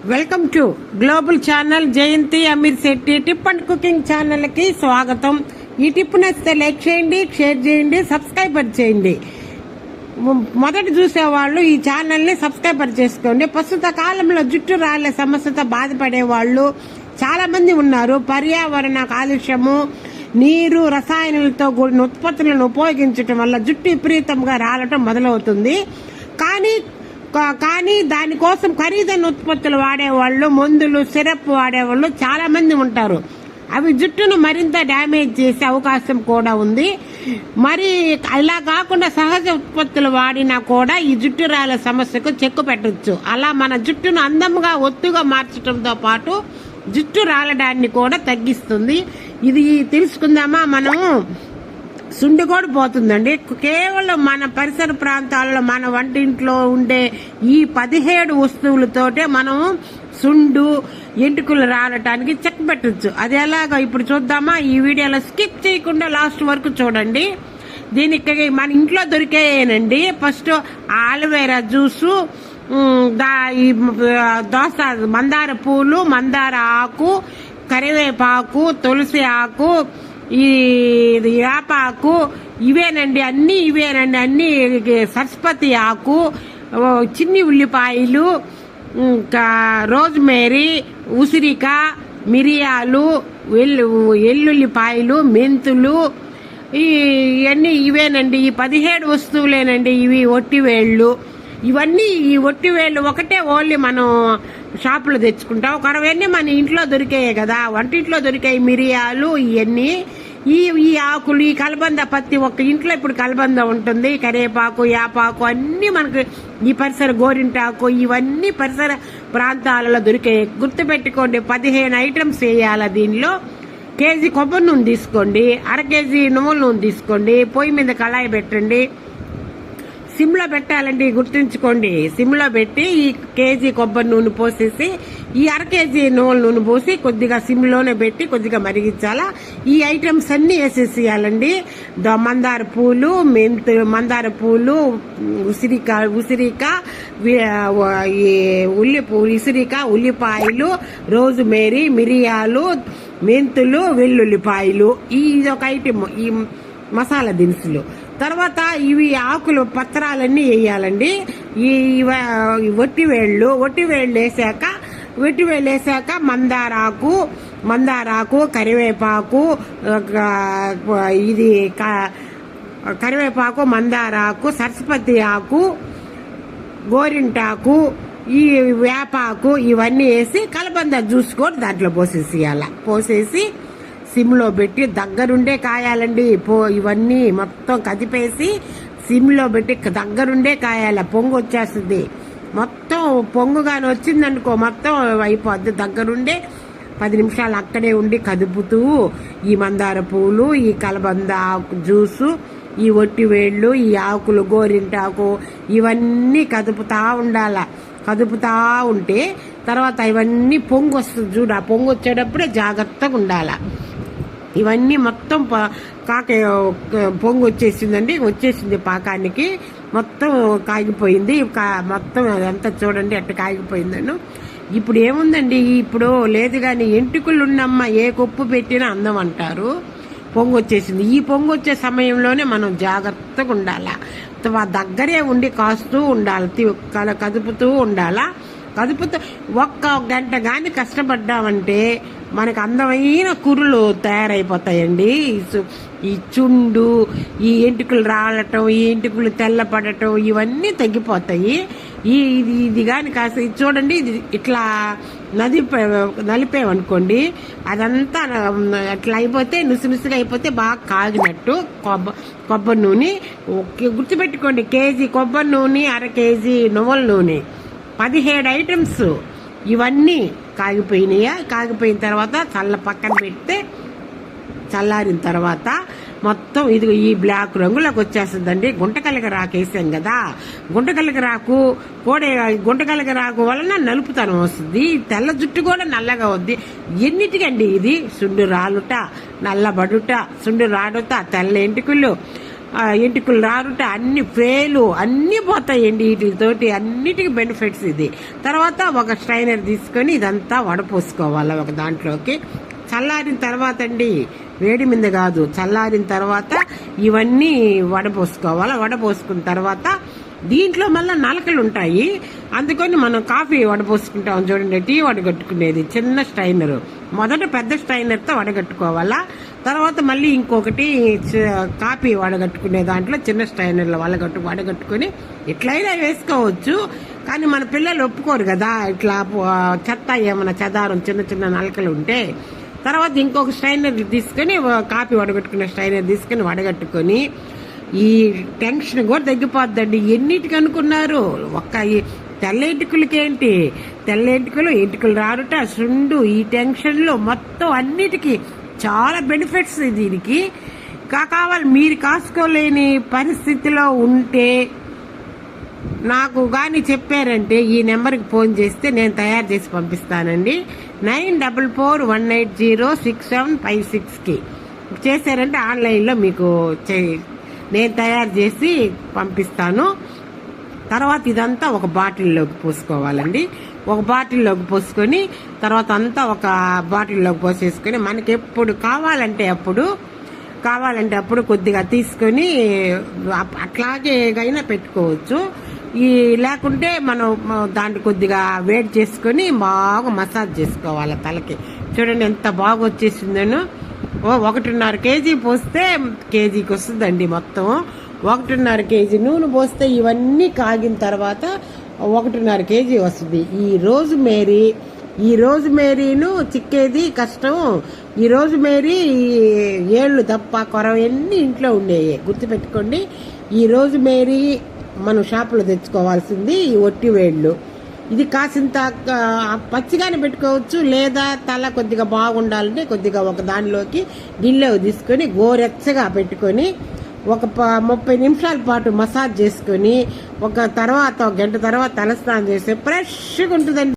Welcome to global channel Jayanthi Ameer Shetty tip and cooking channel కి స్వాగతం. ఈ టిప్ నచ్చితే లైక్ చేయండి, షేర్ చేయండి, సబ్స్క్రైబర్ చేయండి. మొదట చూసేవాళ్ళు ఈ ఛానల్ ని సబ్స్క్రైబర్ చేసుకోండి. ప్రస్తుత కాలంలో జుట్టు రాళ్ల సమస్యతో బాధపడే వాళ్ళు చాలా మంది ఉన్నారు. పర్యావరణ కాలుష్యము, నీరు, రసాయనాలతో కూడిన ఉత్పత్తులను ఉపయోగించడం వల్ల జుట్టు విపరీతంగా రాలటం మొదలవుతుంది. కానీ దానికోసం ఖరీదైన ఉత్పత్తులు వాడేవాళ్ళు, మందులు, సిరప్ వాడేవాళ్ళు చాలా మంది ఉంటారు. అవి జుట్టును మరింత డ్యామేజ్ చేసే అవకాశం కూడా ఉంది. మరి ఇలా కాకుండా సహజ ఉత్పత్తులు వాడినా కూడా ఈ జుట్టు రాళ్ళ సమస్యకు చెక్కు పెట్టచ్చు. అలా మన జుట్టును అందంగా, ఒత్తుగా మార్చడంతో పాటు జుట్టు రాలడాన్ని కూడా తగ్గిస్తుంది. ఇది తెలుసుకుందామా? మనం సుండి కూడా పోతుందండి. కేవలం మన పరిసర ప్రాంతాల్లో, మన వంటింట్లో ఉండే ఈ 17 వస్తువులతోటే మనం సుండు, ఎంటుకలు రాలటానికి చెక్ పెట్టచ్చు. అది ఎలాగో ఇప్పుడు చూద్దామా? ఈ వీడియోలో స్కిప్ చేయకుండా లాస్ట్ వరకు చూడండి. దీనికి మన ఇంట్లో దొరికేనండి. ఫస్ట్ ఆలువేరా జ్యూసు, మందార పూలు, మందార ఆకు, కరివేపాకు, తులసి ఆకు, ఈ వేపాకు, ఇవేనండి అన్ని సరస్వతి ఆకు, చిన్ని ఉల్లిపాయలు, రోజ్మేరీ, ఉసిరిక, మిరియాలు, ఎల్లుల్లిపాయలు, మెంతులు, ఇవన్నీ ఇవేనండి. ఈ 17 వస్తువులేనండి ఇవి. ఒట్టివేళ్ళు, ఇవన్నీ ఈ ఒట్టివేళ్ళు ఒకటే ఓన్లీ మనం షాపులో తెచ్చుకుంటాం. ఒకరవన్నీ మన ఇంట్లో దొరికాయి కదా, వంటింట్లో దొరికాయి. మిరియాలు, ఇవన్నీ ఈ ఆకులు, ఈ కలబంద పత్తి, ఒక ఇంట్లో ఇప్పుడు కలబంద ఉంటుంది, కరివేపాకు, యాపాకు అన్ని మనకు ఈ పరిసర గోరింటాకు, ఇవన్నీ పరిసర ప్రాంతాలలో దొరికాయి. గుర్తుపెట్టుకోండి, 15 ఐటమ్స్ వేయాలి దీనిలో. కేజీ కొబ్బరి నూనె తీసుకోండి, అర కేజీ నువ్వుల నూనె తీసుకోండి. పొయ్యి మీద కళాయి పెట్టండి. సిమ్లో పెట్టాలండి, గుర్తుంచుకోండి. సిమ్లో పెట్టి ఈ కేజీ కొబ్బరి నూనె పోసేసి ఈ అర కేజీ నువ్వుల నూనె పోసి కొద్దిగా సిమ్లోనే పెట్టి కొద్దిగా మరిగించాలా. ఈ ఐటమ్స్ అన్ని వేసేసేయాలండి. మందార పూలు, మందార పూలు, ఉసిరిక, ఉసిరిక, ఉల్లిపాయలు, రోజ్మేరీ, మిరియాలు, మెంతులు, వెల్లుల్లిపాయలు, ఇది ఒక ఐటమ్. ఈ మసాలా దినుసులు. తర్వాత ఇవి ఆకులు, పత్రాలన్నీ వేయాలండి. ఈ ఒట్టివేళ్ళు వేసాక మందారాకు, కరివేపాకు, మందారాకు, సరస్వతి ఆకు, గోరింటాకు, ఈ వేపాకు, ఇవన్నీ వేసి కలబంద జ్యూస్ కూడా దాంట్లో పోసేసి సిమ్లో పెట్టి దగ్గరుండే కాయాలండి. ఇవన్నీ మొత్తం కదిపేసి సిమ్లో పెట్టి దగ్గరుండే కాయాల. పొంగు వచ్చేస్తుంది. మొత్తం పొంగుగానే వచ్చిందనుకో మొత్తం అయిపోద్ది. దగ్గరుండే 10 నిమిషాలు అక్కడే ఉండి కదుపుతూ ఈ మందార పూలు, ఈ కలబంద ఆకు జ్యూసు, ఈ ఒట్టివేళ్ళు, ఈ ఆకులు, గోరింటాకు, ఇవన్నీ కదుపుతా ఉంటే తర్వాత ఇవన్నీ పొంగు వస్తుంది చూడు. ఆ పొంగు వచ్చేటప్పుడే జాగ్రత్తగా ఉండాల. ఇవన్నీ మొత్తం పొంగు వచ్చేసింది పాకానికి. మొత్తం కాగిపోయింది. మొత్తం అదంతా చూడండి అట్ట కాగిపోయిందను. ఇప్పుడు ఏముందండి, ఇప్పుడు లేదు కానీ ఎంటుకలు ఉన్నమ్మ ఏ కొప్పు పెట్టినా అందం అంటారు. పొంగు వచ్చేసింది. ఈ పొంగు వచ్చే సమయంలోనే మనం జాగ్రత్తగా ఉండాలా. దగ్గరే ఉండి కాస్తూ ఉండాలి, కదుపుతూ ఉండాలా. ఒక్క గంట కానీ కష్టపడ్డామంటే మనకు అందమైన కురులు తయారైపోతాయండి. ఈ చుండు, ఈ ఎంటుకలు రాలటం, ఈ ఎంటుకలు తెల్లపడటం, ఇవన్నీ తగ్గిపోతాయి. ఇది కానీ కాస్త చూడండి, ఇట్లా నలిపేమనుకోండి, అదంతా అట్లా అయిపోతే నుసుగా అయిపోతే బాగా కాగినట్టు. కొబ్బరి నూనె గుర్తుపెట్టుకోండి, కేజీ కొబ్బరి నూనె, అర కేజీ నువ్వుల నూనె, 17 ఐటమ్స్. ఇవన్నీ కాగిపోయిన తర్వాత పక్కన పెడితే చల్లారిన తర్వాత మొత్తం ఇది ఈ బ్లాక్ రంగులోకి వచ్చేస్తుందండి. గుంటకలగ రాకు వేసాం కదా, గుంటకలగ రాకు వలన నలుపుతనం వస్తుంది. తెల్ల జుట్టు కూడా నల్లగా వద్ది. ఎన్నిటికండి ఇది? సుండు రాలుట, నల్లబడుట, సుండు రాడుట, తెల్ల ఎంటుకలు, ఎంటుకలు రారుట అన్ని పేలు అన్నీ పోతాయండి వీటితోటి, అన్నిటికీ బెనిఫిట్స్ ఇది. తర్వాత ఒక స్ట్రైనర్ తీసుకొని ఇదంతా వడపోసుకోవాలి ఒక దాంట్లోకి. చల్లారిన తర్వాత అండి, వేడి మీద కాదు, చల్లారిన తర్వాత ఇవన్నీ వడపోసుకోవాలి. వడపోసుకున్న తర్వాత దీంట్లో మళ్ళీ నలకలు ఉంటాయి, అందుకని మనం కాఫీ వడపోసుకుంటాం చూడండి, టీ వడగట్టుకునేది చిన్న స్ట్రైనర్. మొదట పెద్ద స్ట్రైనర్తో వడగట్టుకోవాలా, తర్వాత మళ్ళీ ఇంకొకటి కాఫీ వడగట్టుకునే దాంట్లో చిన్న స్ట్రైనర్లో వడగట్టుకొని ఇట్లయినా వేసుకోవచ్చు. కానీ మన పిల్లలు ఒప్పుకోరు కదా, ఇట్లా చెత్త ఏమైనా చెదారం చిన్న చిన్న నలకలు ఉంటే. తర్వాత ఇంకొక స్ట్రైనర్ తీసుకొని, కాఫీ వడగట్టుకునే స్ట్రైనర్ తీసుకొని వడగట్టుకొని ఈ టెన్షన్ కూడా తగ్గిపోద్దండి. ఎన్నిటికి అనుకున్నారు, ఒక్క ఈ తెల్ల ఎంటుకలకేంటి, తెల్ల ఎంటుకలు రారుట, సుండు, ఈ టెన్షన్లు మొత్తం అన్నిటికీ చాలా బెనిఫిట్స్ దీనికి. కావాలి మీరు కాసుకోలేని పరిస్థితిలో ఉంటే నాకు కానీ చెప్పారంటే ఈ నెంబర్కి ఫోన్ చేస్తే నేను తయారు చేసి పంపిస్తానండి. 9448067556కి చేశారంటే ఆన్లైన్లో మీకు నేను తయారు చేసి పంపిస్తాను. తర్వాత ఇదంతా ఒక బాటిల్లోకి పోసుకోవాలండి. ఒక బాటిల్లోకి పోసుకొని తర్వాత అంతా ఒక బాటిల్లోకి పోసేసుకొని మనకి ఎప్పుడు కావాలంటే అప్పుడు కొద్దిగా తీసుకొని అట్లాగే అయినా పెట్టుకోవచ్చు. లేకుంటే మనం దాన్ని కొద్దిగా వేడి చేసుకొని బాగా మసాజ్ చేసుకోవాలి తలకి. చూడండి ఎంత బాగా వచ్చేసిందను. 1.5 కేజీ పోస్తే కేజీకి వస్తుందండి మొత్తం. 1.5 కేజీ నూనె పోస్తే ఇవన్నీ కాగిన తర్వాత 1.5 కేజీ వస్తుంది. ఈ రోజ్మేరీను చిక్కేది కష్టం. ఈ రోజ్మేరీ ఏళ్ళు తప్ప కొరవన్నీ ఇంట్లో ఉండేవి, గుర్తుపెట్టుకోండి. ఈ రోజ్మేరీ మనం షాపులో తెచ్చుకోవాల్సింది ఈ ఒట్టి వేళ్ళు. ఇది కాసింత పచ్చిగానే పెట్టుకోవచ్చు, లేదా తల కొద్దిగా బాగుండాలంటే కొద్దిగా ఒక దానిలోకి గిన్నె తీసుకొని గోరెచ్చగా పెట్టుకొని ఒక 30 నిమిషాల పాటు మసాజ్ చేసుకొని ఒక గంట తర్వాత తలస్నానం చేస్తే ఫ్రెష్గా ఉంటుందండి.